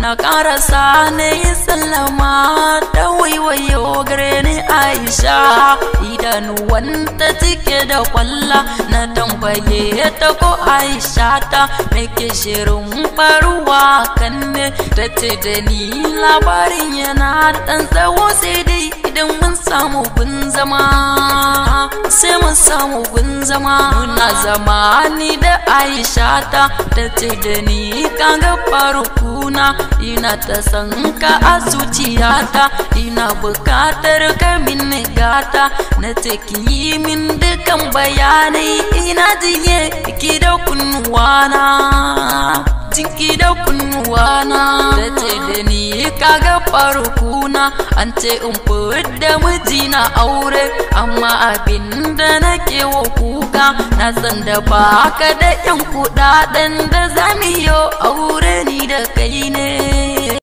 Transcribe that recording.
na karasa na yi sallama da waiwayo gare ni Aisha idanuwanta cike da kwalla na tambaye ta ko Aisha ta me ke shirin faruwa kan ne ta ce da ni labarin yana dan tsawo sai dai idan mun samu gun zama sai mun samu gun zama muna zama ni da Aisha ta ce da ni kaga farukuna ina ta san ka a zuciyata ina bukatar ka min gata na ce ki yi min dukan bayanai ina jiye ki da kunnuwana jinki da kunnuwana ta ce da ni kaga farukuna an ce in fidda mijina aure amma abinda nake wa kuka na san da baka da yan kudaden da zamu yi aure ni da kai ne